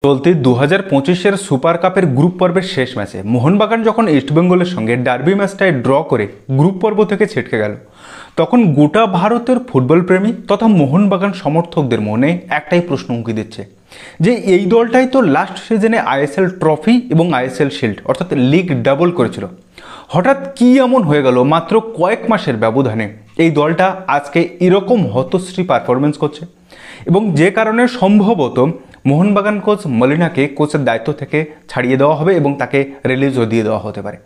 চলতি 2025-এর সুপার কাপের গ্রুপ পর্বের শেষ ম্যাচে মোহনবাগান যখন ইস্টবেঙ্গলের সঙ্গে ডার্বি ম্যাচটায় ড্র করে গ্রুপ পর্ব থেকে ছিটকে গেল, তখন গোটা ভারতের ফুটবল প্রেমী তথা মোহনবাগান সমর্থকদের মনে একটাই প্রশ্ন উঁকি দিচ্ছে যে এই দলটাই তো লাস্ট সিজনে আইএসএল ট্রফি এবং আইএসএল শিল্ড অর্থাৎ লিগ ডাবল করেছিল। হঠাৎ কি এমন হয়ে গেল মাত্র কয়েক মাসের ব্যবধানে এই দলটা আজকে এরকম হতশ্রী পারফরমেন্স করছে, এবং যে কারণে সম্ভবত মোহনবাগান কোচ মলিনাকে কোচের দায়িত্ব থেকে ছাড়িয়ে দেওয়া হবে এবং তাকে রিলিজও দিয়ে দেওয়া হতে পারে।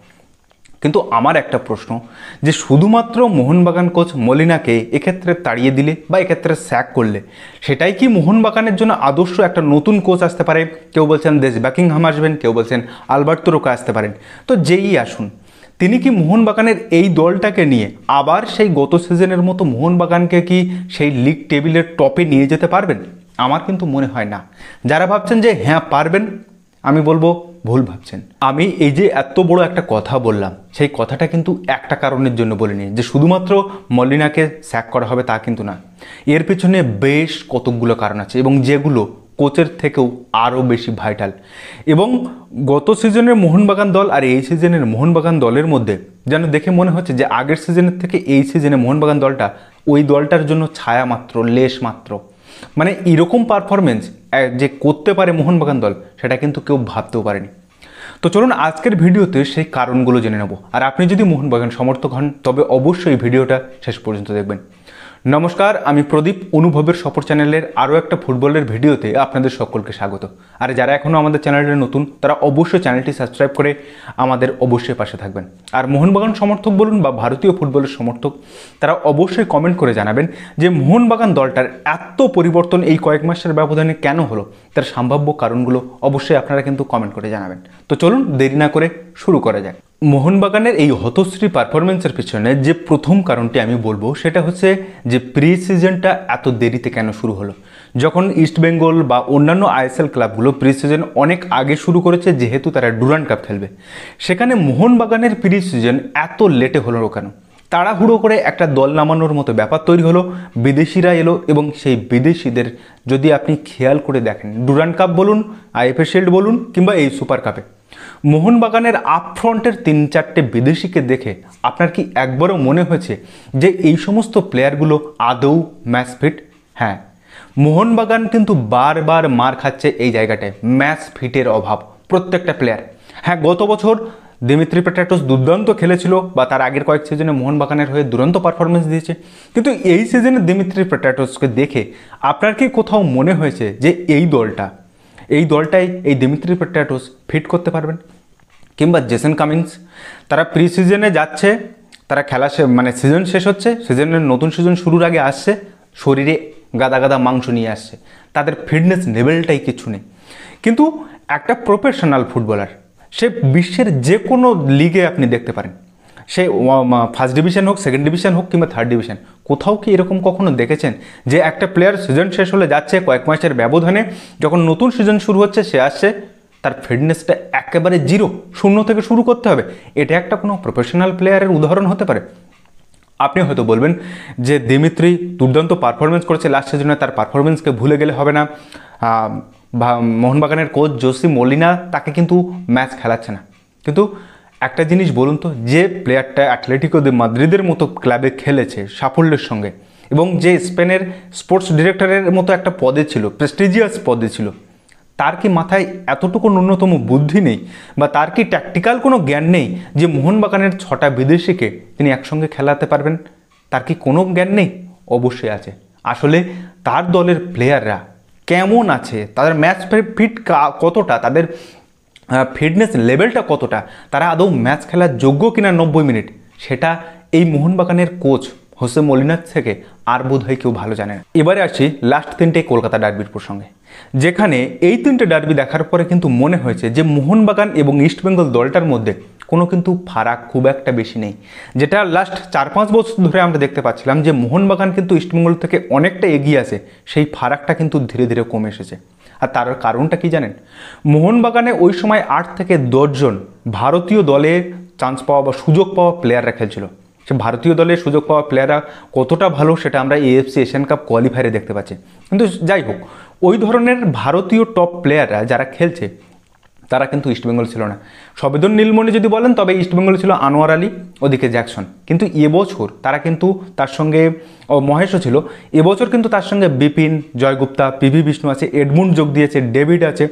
কিন্তু আমার একটা প্রশ্ন, যে শুধুমাত্র মোহনবাগান কোচ মলিনাকে এক্ষেত্রে তাড়িয়ে দিলে বা এক্ষেত্রে স্যাক করলে সেটাই কি মোহনবাগানের জন্য আদর্শ একটা নতুন কোচ আসতে পারে? কেউ বলছেন দেশ বাকিংহাম আসবেন, কেউ বলছেন আলবার্তো রোকা আসতে পারেন। তো যেই আসুন, তিনি কি মোহনবাগানের এই দলটাকে নিয়ে আবার সেই গত সিজনের মতো মোহনবাগানকে কি সেই লিগ টেবিলের টপে নিয়ে যেতে পারবেন? আমার কিন্তু মনে হয় না। যারা ভাবছেন যে হ্যাঁ পারবেন, আমি বলবো ভুল ভাবছেন। আমি এই যে এত বড় একটা কথা বললাম, সেই কথাটা কিন্তু একটা কারণের জন্য বলিনি যে শুধুমাত্র মলিনাকে স্যাক করা হবে তা কিন্তু না। এর পেছনে বেশ কতকগুলো কারণ আছে এবং যেগুলো কোচের থেকেও আরও বেশি ভাইটাল। এবং গত সিজনের মোহনবাগান দল আর এই সিজনের মোহনবাগান দলের মধ্যে যেন দেখে মনে হচ্ছে যে আগের সিজনের থেকে এই সিজনে মোহনবাগান দলটা ওই দলটার জন্য ছায়া মাত্র, লেশ মাত্র। মানে এরকম পারফরমেন্স যে করতে পারে মোহনবাগান দল, সেটা কিন্তু কেউ ভাবতেও পারেনি। তো চলুন আজকের ভিডিওতে সেই কারণগুলো জেনে নেব। আর আপনি যদি মোহনবাগান সমর্থক হন তবে অবশ্যই ভিডিওটা শেষ পর্যন্ত দেখবেন। নমস্কার, আমি প্রদীপ, অনুভবের সফর চ্যানেলের আরও একটা ফুটবলের ভিডিওতে আপনাদের সকলকে স্বাগত। আর যারা এখনও আমাদের চ্যানেলে নতুন তারা অবশ্যই চ্যানেলটি সাবস্ক্রাইব করে আমাদের অবশ্যই পাশে থাকবেন। আর মোহনবাগান সমর্থক বলুন বা ভারতীয় ফুটবলের সমর্থক, তারা অবশ্যই কমেন্ট করে জানাবেন যে মোহনবাগান দলটার এত পরিবর্তন এই কয়েক মাসের ব্যবধানে কেন হলো, তার সম্ভাব্য কারণগুলো অবশ্যই আপনারা কিন্তু কমেন্ট করে জানাবেন। তো চলুন দেরি না করে শুরু করা যাক। মোহনবাগানের এই হতশ্রী পারফরমেন্সের পিছনে যে প্রথম কারণটি আমি বলবো সেটা হচ্ছে যে প্রি সিজনটা এত দেরিতে কেন শুরু হলো। যখন ইস্টবেঙ্গল বা অন্যান্য আইএসএল ক্লাবগুলো প্রি সিজন অনেক আগে শুরু করেছে, যেহেতু তারা ডুরান্ড কাপ খেলবে, সেখানে মোহনবাগানের প্রি সিজন এত লেটে হলো কেন? তাড়াহুড়ো করে একটা দল নামানোর মতো ব্যাপার তৈরি হলো, বিদেশিরা এলো এবং সেই বিদেশিদের যদি আপনি খেয়াল করে দেখেন, ডুরান্ড কাপ বলুন, আইএফএ শিল্ড বলুন কিংবা এই সুপার কাপে মোহনবাগানের আপফ্রন্টের 3-4টে বিদেশিকে দেখে আপনার কি একবারও মনে হয়েছে যে এই সমস্ত প্লেয়ারগুলো আদৌ ম্যাচ ফিট? হ্যাঁ, মোহনবাগান কিন্তু বারবার মার খাচ্ছে এই জায়গাটায়, ম্যাচ ফিটের অভাব প্রত্যেকটা প্লেয়ার। হ্যাঁ, গত বছর দিমিত্রি পেট্রাটোস দুর্দান্ত খেলেছিল বা তার আগের কয়েক সিজনে মোহনবাগানের হয়ে দুরন্ত পারফরমেন্স দিয়েছে, কিন্তু এই সিজনে দিমিত্রি পেট্রাটোসকে দেখে আপনার কি কোথাও মনে হয়েছে যে এই দলটাই এই দিমিত্রি পেট্রাটোস ফিট করতে পারবেন? কিংবা জেসন কামিন্স, তারা প্রি সিজনে যাচ্ছে, তারা খেলা মানে সিজন শেষ হচ্ছে, সিজনের নতুন সিজন শুরুর আগে আসছে, শরীরে গাদা গাদা মাংস নিয়ে আসছে, তাদের ফিটনেস লেভেলটাই কিছু নেই। কিন্তু একটা প্রফেশনাল ফুটবলার, সে বিশ্বের যে কোনো লিগে আপনি দেখতে পারেন, সে ফার্স্ট ডিভিশন হোক, সেকেন্ড ডিভিশন হোক কিংবা থার্ড ডিভিশন, কোথাও কি এরকম কখনো দেখেছেন যে একটা প্লেয়ার সিজন শেষ হলে যাচ্ছে কয়েক মাসের ব্যবধানে, যখন নতুন সিজন শুরু হচ্ছে সে আসছে, তার ফিটনেসটা একেবারে জিরো, শূন্য থেকে শুরু করতে হবে? এটা একটা কোনো প্রফেশনাল প্লেয়ারের উদাহরণ হতে পারে? আপনি হয়তো বলবেন যে দিমিত্রি দুর্দান্ত পারফরমেন্স করেছে লাস্ট সিজনে, তার পারফরমেন্সকে ভুলে গেলে হবে না। মোহনবাগানের কোচ জোসি মলিনা তাকে কিন্তু ম্যাচ খেলাচ্ছে না। কিন্তু একটা জিনিস বলুন তো, যে প্লেয়ারটা অ্যাটলেটিকো দে মাদ্রিদের মতো ক্লাবে খেলেছে সাফল্যের সঙ্গে, এবং যে স্পেনের স্পোর্টস ডিরেক্টরের মতো একটা পদে ছিল, প্রেস্টিজিয়াস পদে ছিল, তার কি মাথায় এতটুকু ন্যূনতম বুদ্ধি নেই বা তার কি ট্যাকটিক্যাল কোনো জ্ঞান নেই যে মোহনবাগানের 6টা বিদেশিকে তিনি একসঙ্গে খেলাতে পারবেন? তার কি কোনো জ্ঞান নেই? অবশ্যই আছে। আসলে তার দলের প্লেয়াররা কেমন আছে, তাদের ম্যাচ ফিট কতটা, তাদের ফিটনেস লেভেলটা কতটা, তারা আদৌ ম্যাচ খেলার যোগ্য কিনা 90 মিনিট, সেটা এই মোহনবাগানের কোচ হোসে মলিনার থেকে আর বোধহয় কেউ ভালো জানে না। এবারে আসি লাস্ট 3টে কলকাতা ডার্বির প্রসঙ্গে, যেখানে এই 3টে ডার্বি দেখার পরে কিন্তু মনে হয়েছে যে মোহনবাগান এবং ইস্টবেঙ্গল দলটার মধ্যে কোনো কিন্তু ফারাক খুব একটা বেশি নেই। যেটা লাস্ট 4-5 বছর ধরে আমরা দেখতে পাচ্ছিলাম যে মোহনবাগান কিন্তু ইস্টবেঙ্গল থেকে অনেকটা এগিয়ে আছে, সেই ফারাকটা কিন্তু ধীরে ধীরে কমে এসেছে। আর তার কারণটা কি জানেন? মোহনবাগানে ওই সময় 8 থেকে 10 জন ভারতীয় দলে চান্স পাওয়া বা সুযোগ পাওয়া প্লেয়াররা খেলছিল। সে ভারতীয় দলের সুযোগ পাওয়া প্লেয়াররা কতটা ভালো সেটা আমরা এএফসি এশিয়ান কাপ কোয়ালিফায়ারে দেখতে পাচ্ছি। কিন্তু যাই হোক, ওই ধরনের ভারতীয় টপ প্লেয়াররা যারা খেলছে তারা কিন্তু ইস্টবেঙ্গল ছিল না। সবেদন নীলমণি যদি বলেন তবে ইস্টবেঙ্গল ছিল আনোয়ার আলী, ওদিকে জ্যাকসন। কিন্তু এবছর তারা কিন্তু তার সঙ্গে মহেশও ছিল, এবছর কিন্তু তার সঙ্গে বিপিন, জয়গুপ্তা, পিভি বিষ্ণু আছে, এডমুন্ড যোগ দিয়েছে, ডেভিড আছে।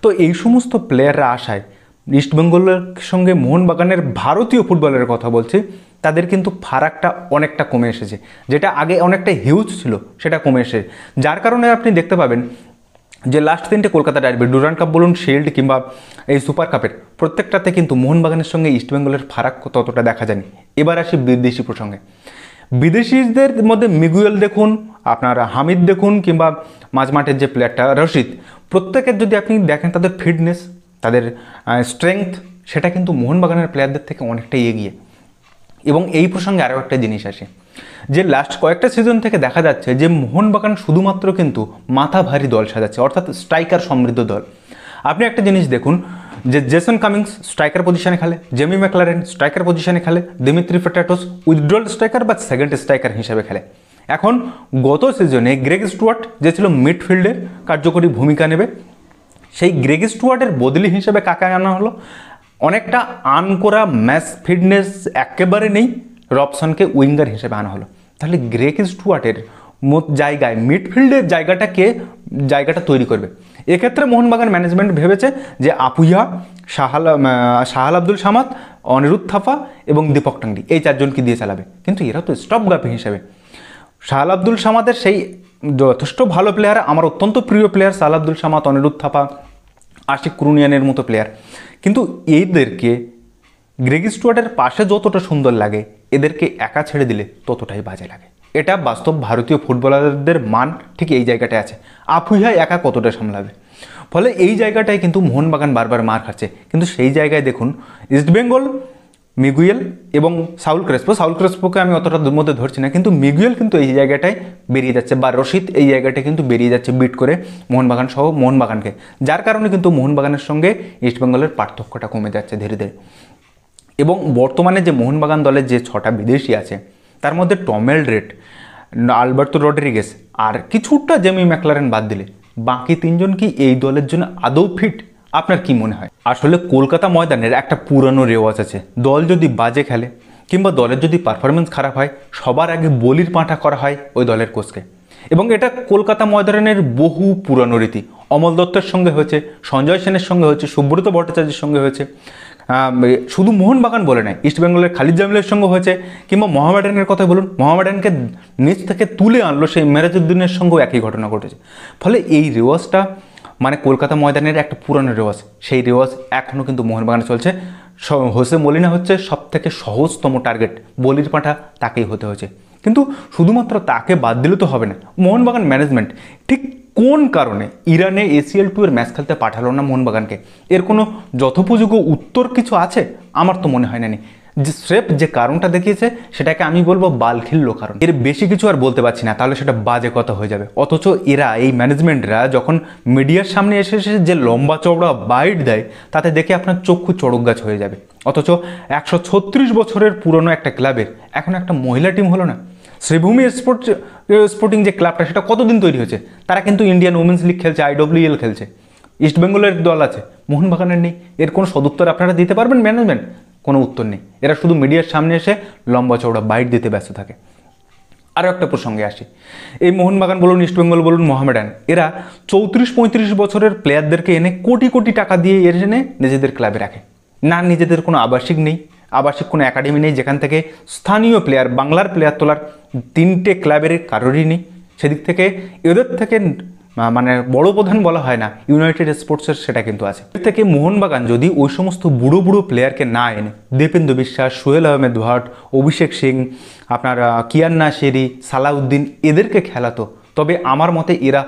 তো এই সমস্ত প্লেয়াররা আসায় ইস্টবেঙ্গলের সঙ্গে মোহনবাগানের ভারতীয় ফুটবলের কথা বলছি, তাদের কিন্তু ফারাকটা অনেকটা কমে এসেছে। যেটা আগে অনেকটা হিউজ ছিল সেটা কমে এসেছে, যার কারণে আপনি দেখতে পাবেন যে লাস্ট 3টে কলকাতা ডার্বি, ডুরান্ড কাপ বলুন, শিল্ড কিংবা এই সুপার কাপের প্রত্যেকটাতে কিন্তু মোহনবাগানের সঙ্গে ইস্টবেঙ্গলের ফারাক ততটা দেখা যায়নি। এবার আসি বিদেশি প্রসঙ্গে। বিদেশিদের মধ্যে মিগুয়েল দেখুন, আপনার হামিদ দেখুন, কিংবা মাঝমাঠের যে প্লেয়ারটা রশিদ, প্রত্যেকের যদি আপনি দেখেন তাদের ফিটনেস, তাদের স্ট্রেংথ, সেটা কিন্তু মোহনবাগানের প্লেয়ারদের থেকে অনেকটাই এগিয়ে। এবং এই প্রসঙ্গে আরও একটা জিনিস আসে যে লাস্ট কয়েকটা সিজন থেকে দেখা যাচ্ছে যে মোহনবাগান শুধুমাত্র কিন্তু মাথা ভারী দল সাজাচ্ছে, অর্থাৎ স্ট্রাইকার সমৃদ্ধ দল। আপনি একটা জিনিস দেখুন যে জেসন কামিংস স্ট্রাইকার পজিশনে খেলে, জেমি ম্যাকলারেন স্ট্রাইকার পজিশনে খেলে, দিমিত্রি পেট্রাটোস উইথড্রল স্ট্রাইকার বা সেকেন্ড স্ট্রাইকার হিসেবে খেলে। এখন গত সিজনে গ্রেগ স্টুয়ার্ট যে ছিল মিডফিল্ডে কার্যকরী ভূমিকা নেবে, সেই গ্রেগ স্টুয়ার্টের বদলি হিসেবে কাকে আনা হলো? অনেকটা আনকোরা ম্যাচ ফিটনেস একেবারে নেই, রবসনকে উইঙ্গার হিসেবে আনা হলো। তাহলে গ্রেগ স্টুয়ার্টের জায়গায় মিডফিল্ডের জায়গাটা তৈরি করবে। এক্ষেত্রে মোহনবাগান ম্যানেজমেন্ট ভেবেছে যে আপুইয়া, শাহাল আব্দুল সামাদ, অনিরুদ্ধ থাপা এবং দীপক টাংরি, এই 4জনকে দিয়ে চালাবে। কিন্তু এরা তো স্টপ গাপি হিসেবে। শাহাল আব্দুল সামাদের সেই যথেষ্ট ভালো প্লেয়ার, আমার অত্যন্ত প্রিয় প্লেয়ার শাহাল আব্দুল সামাদ, অনিরুদ্ধ থাপা, আশিক কুরুনিয়ানের মতো প্লেয়ার। কিন্তু এইদেরকে গ্রেগ স্টুয়ার্টের পাশে যতটা সুন্দর লাগে, এদেরকে একা ছেড়ে দিলে ততটাই বাজে লাগে। এটা বাস্তব, ভারতীয় ফুটবলারদের মান ঠিক এই জায়গাটায় আছে। আপুইয়া একা কতটা সামলাবে? ফলে এই জায়গাটায় কিন্তু মোহনবাগান বারবার মার খাচ্ছে। কিন্তু সেই জায়গায় দেখুন ইস্টবেঙ্গল, মিগুয়েল এবং সাউল ক্রেসপোকে আমি অতটা মধ্যে ধরছি না, কিন্তু মিগুয়েল কিন্তু এই জায়গাটায় বেরিয়ে যাচ্ছে, বা রশিদ এই জায়গাটায় কিন্তু বেরিয়ে যাচ্ছে বিট করে মোহনবাগান সহ মোহনবাগানকে, যার কারণে কিন্তু মোহনবাগানের সঙ্গে ইস্টবেঙ্গলের পার্থক্যটা কমে যাচ্ছে ধীরে ধীরে। এবং বর্তমানে যে মোহনবাগান দলের যে 6টা বিদেশি আছে তার মধ্যে টমেল রেড, আলবার্তো রড্রিগেস আর কিছুটা জেমি ম্যাকলারেন বাদ দিলে বাকি 3জন কি এই দলের জন্য আদৌ ফিট? আপনার কি মনে হয়? আসলে কলকাতা ময়দানের একটা পুরানো রেওয়াজ আছে, দল যদি বাজে খেলে কিংবা দলের যদি পারফরমেন্স খারাপ হয়, সবার আগে বলির পাঁঠা করা হয় ওই দলের কোচকে। এবং এটা কলকাতা ময়দানের বহু পুরানো রীতি। অমল দত্তের সঙ্গে হয়েছে, সঞ্জয় সেনের সঙ্গে হয়েছে, সুব্রত ভট্টাচার্যের সঙ্গে হয়েছে, শুধু মোহনবাগান বলে নয়, ইস্টবেঙ্গলের খালিদ জামিলের সঙ্গে হয়েছে, কিংবা মোহামেডানের কথা বলুন, মোহামেডানকে নিচ থেকে তুলে আনলো সেই মেরাজউদ্দিনের সঙ্গেও একই ঘটনা ঘটেছে। ফলে এই রেওয়াজটা মানে কলকাতা ময়দানের একটা পুরনো রেওয়াজ, সেই রেওয়াজ এখনও কিন্তু মোহনবাগানে চলছে। হোসে মলিনা হচ্ছে সব থেকে সহজতম টার্গেট, বলির পাঁঠা তাকেই হতে হয়েছে। কিন্তু শুধুমাত্র তাকে বাদ দিলে তো হবে না। মোহনবাগান ম্যানেজমেন্ট ঠিক কোন কারণে ইরানে ACL 2 এর ম্যাচ খেলতে পাঠালো না মোহনবাগানকে? এর কোনো যথোপযোগ্য উত্তর কিছু আছে? আমার তো মনে হয় না। যে স্রেফ যে কারণটা দেখিয়েছে সেটাকে আমি বলবো বালখিল্য কারণ, এর বেশি কিছু আর বলতে পারছি না, তাহলে সেটা বাজে কথা হয়ে যাবে। অথচ এরা, এই ম্যানেজমেন্টরা যখন মিডিয়ার সামনে এসে যে লম্বা চওড়া বাইট দেয়, তাতে দেখে আপনার চক্ষু চড়ক গাছ হয়ে যাবে। অথচ 136 বছরের পুরনো একটা ক্লাবের এখন একটা মহিলা টিম হলো না। শ্রীভূমি স্পোর্টিং যে ক্লাবটা, সেটা কতদিন তৈরি হয়েছে? তারা কিন্তু ইন্ডিয়ান উমেন্স লিগ খেলছে, IWL খেলছে। ইস্টবেঙ্গলের দল আছে, মোহনবাগানের নেই। এর কোনো সদুত্তর আপনারা দিতে পারবেন ম্যানেজমেন্ট? কোনো উত্তর নেই। এরা শুধু মিডিয়ার সামনে এসে লম্বা চওড়া বাইট দিতে ব্যস্ত থাকে। আরও একটা প্রসঙ্গে আসি, এই মোহনবাগান বলুন, ইস্টবেঙ্গল বলুন, মোহামেডান, এরা 34-35 বছরের প্লেয়ারদেরকে এনে কোটি কোটি টাকা দিয়ে এনে নিজেদের ক্লাবে রাখে না। নিজেদের কোনো আবাসিক নেই, আবাসিক কোনো একাডেমি নেই যেখান থেকে স্থানীয় প্লেয়ার, বাংলার প্লেয়ার তোলার 3টে ক্লাবের কারোরই নেই। সেদিক থেকে এদের থেকে মানে বড় প্রধান বলা হয় না ইউনাইটেড স্পোর্টসের, সেটা কিন্তু আছে। এর থেকে মোহনবাগান যদি ওই সমস্ত বুড়ো বুড়ো প্লেয়ারকে না এনে দীপেন্দু বিশ্বাস, সোহেল আহমেদ ভাট, অভিষেক সিং, আপনার কিয়ান নাসেরি, সালাউদ্দিন, এদেরকে খেলাতো, তবে আমার মতে এরা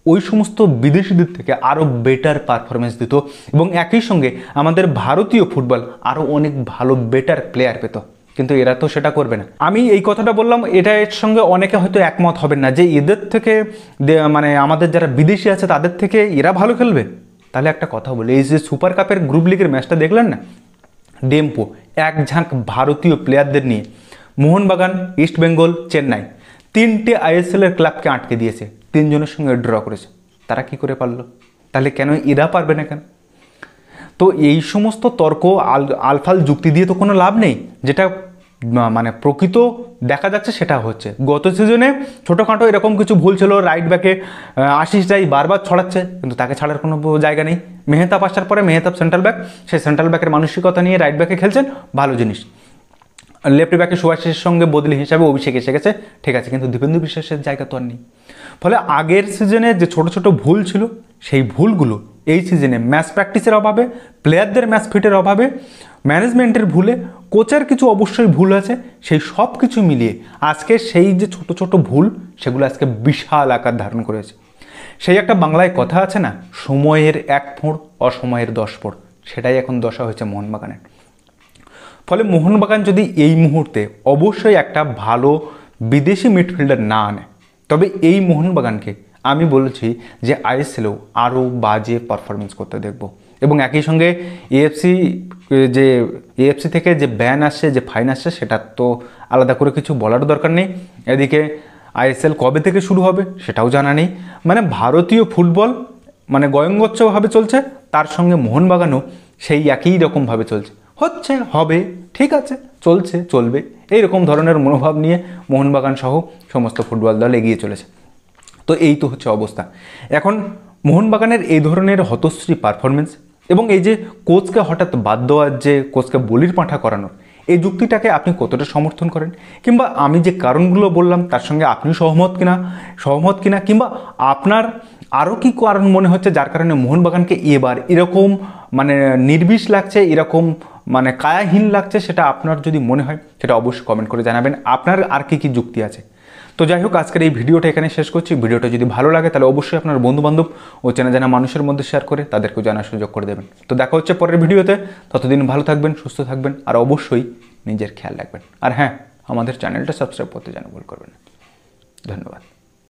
ওই সমস্ত বিদেশিদের থেকে আরও বেটার পারফরমেন্স দিত এবং একই সঙ্গে আমাদের ভারতীয় ফুটবল আরও অনেক ভালো বেটার প্লেয়ার পেত। কিন্তু এরা তো সেটা করবে না। আমি এই কথাটা বললাম, এটা এর সঙ্গে অনেকে হয়তো একমত হবেন না যে এদের থেকে মানে আমাদের যারা বিদেশি আছে তাদের থেকে এরা ভালো খেলবে। তাহলে একটা কথা বলি, এই যে সুপার কাপের গ্রুপ লিগের ম্যাচটা দেখলেন না, ডেম্পো এক ঝাঁক ভারতীয় প্লেয়ারদের নিয়ে মোহনবাগান, ইস্টবেঙ্গল, চেন্নাই 3টে ISL এর ক্লাবকে আটকে দিয়েছে, 3জনের সঙ্গে ড্র করেছে। তারা কি করে পারলো? তাহলে কেন এরা পারবে না কেন? তো এই সমস্ত তর্ক আলফাল যুক্তি দিয়ে তো কোনো লাভ নেই। যেটা মানে প্রকৃত দেখা যাচ্ছে সেটা হচ্ছে, গত সিজনে ছোটোখাটো এরকম কিছু ভুল ছিল, রাইট ব্যাকে আশিস রাই বারবার ছড়াচ্ছে, কিন্তু তাকে ছাড়ার কোনো জায়গা নেই। মেহতাব আসার পরে মেহতাব সেন্ট্রাল ব্যাক, সেই সেন্ট্রাল ব্যাকের মানসিকতা নিয়ে রাইট ব্যাকে খেলছেন, ভালো জিনিস। লেফট ব্যাকে সুভাষের সঙ্গে বদলি হিসাবে অভিষেক এসে গেছে, ঠিক আছে, কিন্তু দীপেন্দু বিশ্বাসের জায়গা তো আর নেই। ফলে আগের সিজনে যে ছোট ছোট ভুল ছিল, সেই ভুলগুলো এই সিজনে ম্যাচ প্র্যাকটিসের অভাবে, প্লেয়ারদের ম্যাচ ফিটের অভাবে, ম্যানেজমেন্টের ভুলে, কোচের কিছু অবশ্যই ভুল আছে, সেই সব কিছু মিলিয়ে আজকে সেই যে ছোট ছোট ভুল, সেগুলো আজকে বিশাল আকার ধারণ করেছে। সেই একটা বাংলায় কথা আছে না, সময়ের 1 ফোঁড় অসময়ের 10 ফোঁড়, সেটাই এখন দশা হয়েছে মোহনবাগানের। ফলে মোহনবাগান যদি এই মুহূর্তে অবশ্যই একটা ভালো বিদেশি মিডফিল্ডার না আনে, তবে এই মোহনবাগানকে আমি বলেছি যে আইএসএলেও আরও বাজে পারফরমেন্স করতে দেখব। এবং একই সঙ্গে এএফসি থেকে যে ব্যান আসছে, যে ফাইন আসছে, সেটা তো আলাদা করে কিছু বলার দরকার নেই। এদিকে আইএসএল কবে থেকে শুরু হবে সেটাও জানা নেই। মানে ভারতীয় ফুটবল মানে গয়ঙ্গচ্ছভাবে চলছে, তার সঙ্গে মোহনবাগানও সেই একই রকমভাবে চলছে, হচ্ছে, হবে, ঠিক আছে, চলছে, চলবে, এইরকম ধরনের মনোভাব নিয়ে মোহনবাগান সহ সমস্ত ফুটবল দল এগিয়ে চলেছে। তো এই তো হচ্ছে অবস্থা। এখন মোহনবাগানের এই ধরনের হতশ্রী পারফরমেন্স এবং এই যে কোচকে হঠাৎ বাদ দেওয়ার, যে কোচকে বলির পাঁঠা করানোর, এই যুক্তিটাকে আপনি কতটা সমর্থন করেন, কিংবা আমি যে কারণগুলো বললাম তার সঙ্গে আপনি সহমত কিনা, কিংবা আপনার আরও কি কারণ মনে হচ্ছে যার কারণে মোহনবাগানকে এবার এরকম মানে নির্বিষ লাগছে, এরকম মানে কায়াহীন লাগছে, সেটা আপনার যদি মনে হয় সেটা অবশ্যই কমেন্ট করে জানাবেন। আপনার আর কি যুক্তি আছে? তো যাই হোক, আজকের এই ভিডিওটা এখানে শেষ করছি। ভিডিওটা যদি ভালো লাগে তাহলে অবশ্যই আপনার বন্ধুবান্ধব ও চেনা জানা মানুষের মধ্যে শেয়ার করে তাদেরকেও জানার সুযোগ করে দেবেন। তো দেখা হচ্ছে পরের ভিডিওতে, ততদিন ভালো থাকবেন, সুস্থ থাকবেন, আর অবশ্যই নিজের খেয়াল রাখবেন। আর হ্যাঁ, আমাদের চ্যানেলটা সাবস্ক্রাইব করতে যেন ভুল করবেন না। ধন্যবাদ।